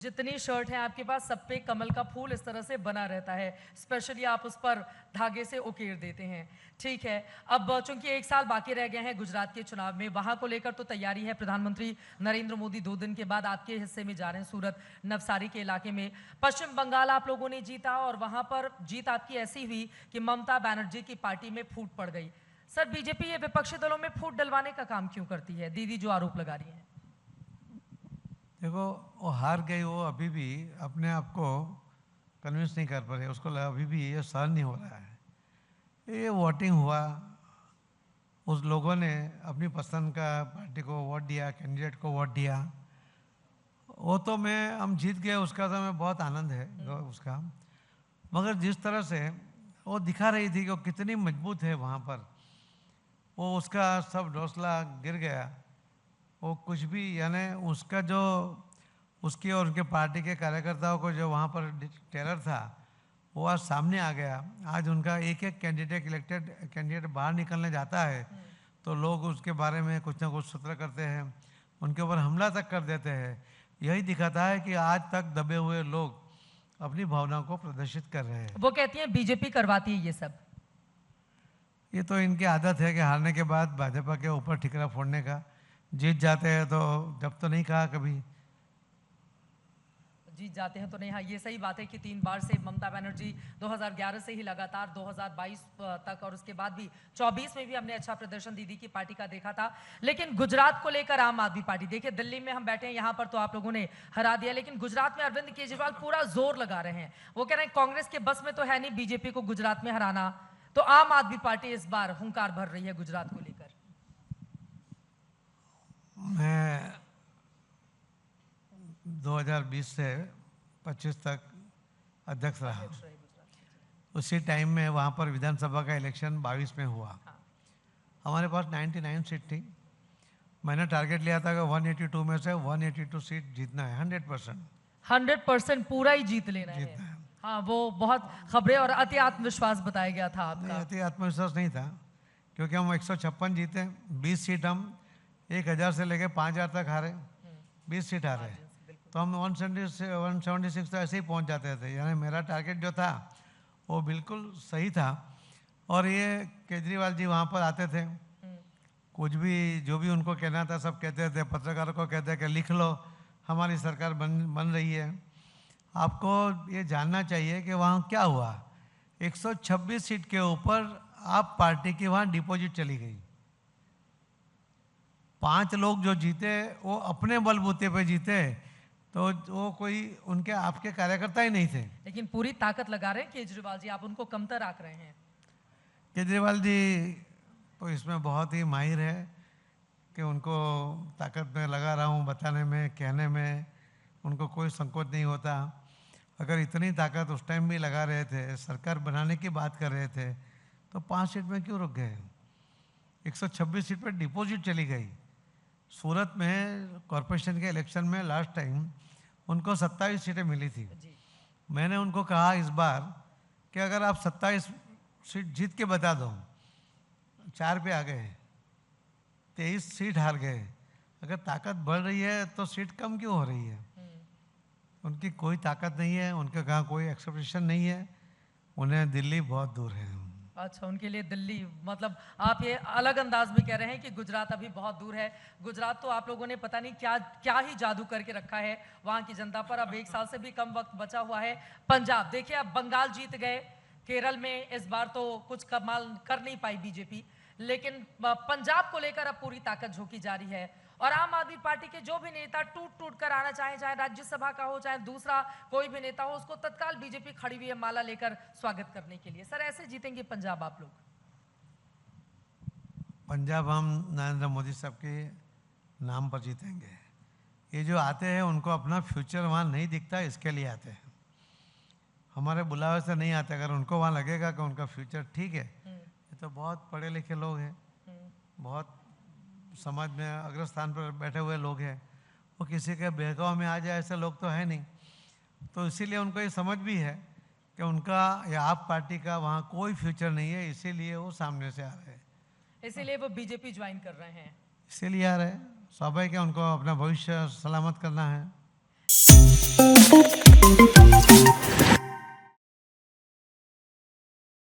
जितनी शर्ट है आपके पास सब पे कमल का फूल इस तरह से बना रहता है, स्पेशली आप उस पर धागे से उकेर देते हैं। ठीक है, अब चूंकि 1 साल बाकी रह गए हैं गुजरात के चुनाव में, वहां को लेकर तो तैयारी है। प्रधानमंत्री नरेंद्र मोदी 2 दिन के बाद आपके हिस्से में जा रहे हैं, सूरत नवसारी के इलाके में। पश्चिम बंगाल आप लोगों ने जीता और वहां पर जीत आपकी ऐसी हुई कि ममता बनर्जी की पार्टी में फूट पड़ गई। सर, बीजेपी ये विपक्षी दलों में फूट डलवाने का काम क्यों करती है? दीदी जो आरोप लगा रही है। देखो, वो हार गई, वो अभी भी अपने आप को कन्विंस नहीं कर पा रहे, उसको अभी भी ये सहन नहीं हो रहा है। ये वोटिंग हुआ, उस लोगों ने अपनी पसंद का पार्टी को वोट दिया, कैंडिडेट को वोट दिया, वो तो हम जीत गए, उसका तो हमें बहुत आनंद है उसका। मगर जिस तरह से वो दिखा रही थी कि वो कितनी मजबूत है वहाँ पर, वो उसका सब डोसला गिर गया। वो कुछ भी, यानी उसका जो उसकी और उनके पार्टी के कार्यकर्ताओं को जो वहाँ पर टेरर था, वो आज सामने आ गया। आज उनका एक एक इलेक्टेड कैंडिडेट बाहर निकलने जाता है तो लोग उसके बारे में कुछ ना कुछ सूत्र करते हैं, उनके ऊपर हमला तक कर देते हैं। यही दिखाता है कि आज तक दबे हुए लोग अपनी भावनाओं को प्रदर्शित कर रहे हैं। वो कहती हैं बीजेपी करवाती है ये सब। ये तो इनकी आदत है कि हारने के बाद भाजपा के ऊपर ठिकरा फोड़ने का। जीत जाते हैं तो जब तो नहीं कहा कभी, जीत जाते हैं तो नहीं। हाँ, ये सही बात है कि 3 बार से ममता बनर्जी 2011 से ही लगातार 2022 तक और उसके बाद भी 24 में भी हमने अच्छा प्रदर्शन दीदी की पार्टी का देखा था। लेकिन गुजरात को लेकर आम आदमी पार्टी, देखिए दिल्ली में हम बैठे हैं, यहाँ पर तो आप लोगों ने हरा दिया, लेकिन गुजरात में अरविंद केजरीवाल पूरा जोर लगा रहे हैं। वो कह रहे हैं कांग्रेस के बस में तो है नहीं बीजेपी को गुजरात में हराना, तो आम आदमी पार्टी इस बार हुंकार भर रही है गुजरात को लेकर। मैं 2020 से 25 तक अध्यक्ष रहा। उसी टाइम में वहाँ पर विधानसभा का इलेक्शन 22 में हुआ। हमारे पास 99 सीट थी। मैंने टारगेट लिया था कि 182 में से 182 सीट जीतना है, 100%। 100% पूरा ही जीत लेना है। हाँ, वो बहुत खबरें और अति आत्मविश्वास बताया गया था आपका। नहीं, अति आत्मविश्वास नहीं था, क्योंकि हम 156 जीते, 20 सीट हम 1000 से लेकर 5000 तक हारे, 20 सीट हारे। तो हम 176 तो ऐसे ही पहुंच जाते थे। यानी मेरा टारगेट जो था वो बिल्कुल सही था। और ये केजरीवाल जी वहाँ पर आते थे, कुछ भी जो भी उनको कहना था सब कहते थे, पत्रकारों को कहते कि लिख लो हमारी सरकार बन रही है। आपको ये जानना चाहिए कि वहाँ क्या हुआ। 126 सीट के ऊपर आप पार्टी की वहाँ डिपॉजिट चली गई। 5 लोग जो जीते वो अपने बलबूते पे जीते, तो वो कोई उनके आपके कार्यकर्ता ही नहीं थे। लेकिन पूरी ताकत लगा रहे हैं केजरीवाल जी, आप उनको कमतर आंक रहे हैं। केजरीवाल जी तो इसमें बहुत ही माहिर है कि उनको ताकत में लगा रहा हूँ, बताने में, कहने में उनको कोई संकोच नहीं होता। अगर इतनी ताकत उस टाइम भी लगा रहे थे, सरकार बनाने की बात कर रहे थे, तो 5 सीट में क्यों रुक गए? 126 सीट पर डिपॉजिट चली गई। सूरत में कॉरपोरेशन के इलेक्शन में लास्ट टाइम उनको 27 सीटें मिली थी। मैंने उनको कहा इस बार कि अगर आप 27 सीट जीत के बता दो, 4 पे आ गए, 23 सीट हार गए। अगर ताकत बढ़ रही है तो सीट कम क्यों हो रही है? उनकी कोई ताकत नहीं है, उनके कहाँ कोई एक्सपेक्टेशन नहीं है, उन्हें दिल्ली बहुत दूर है। अच्छा, उनके लिए दिल्ली, मतलब आप ये अलग अंदाज में कह रहे हैं कि गुजरात अभी बहुत दूर है। गुजरात तो आप लोगों ने पता नहीं क्या क्या ही जादू करके रखा है वहां की जनता पर। अब 1 साल से भी कम वक्त बचा हुआ है। पंजाब देखिए, अब बंगाल जीत गए, केरल में इस बार तो कुछ कमाल कर नहीं पाई बीजेपी, लेकिन पंजाब को लेकर अब पूरी ताकत झोंकी जा रही है। और आम आदमी पार्टी के जो भी नेता टूट टूट कर आना चाहे, चाहे राज्यसभा का हो चाहे दूसरा कोई भी नेता हो, उसको तत्काल बीजेपी खड़ी हुई है माला लेकर स्वागत करने के लिए। सर, ऐसे जीतेंगे पंजाब आप लोग? पंजाब हम नरेंद्र मोदी साहब के नाम पर जीतेंगे। ये जो आते हैं उनको अपना फ्यूचर वहाँ नहीं दिखता, इसके लिए आते हैं। हमारे बुलावे से नहीं आते। अगर उनको वहाँ लगेगा कि उनका फ्यूचर ठीक है, ये तो बहुत पढ़े लिखे लोग हैं, बहुत समाज में अग्रस्थान पर बैठे हुए लोग हैं, वो किसी के बहकाव में आ जाए ऐसे लोग तो है नहीं। तो इसीलिए उनको ये समझ भी है कि उनका या आप पार्टी का वहाँ कोई फ्यूचर नहीं है, इसीलिए वो सामने से आ रहे हैं। इसीलिए वो बीजेपी ज्वाइन कर रहे हैं। इसीलिए आ रहे हैं, स्वाभाविक है, उनको अपना भविष्य सलामत करना है। है।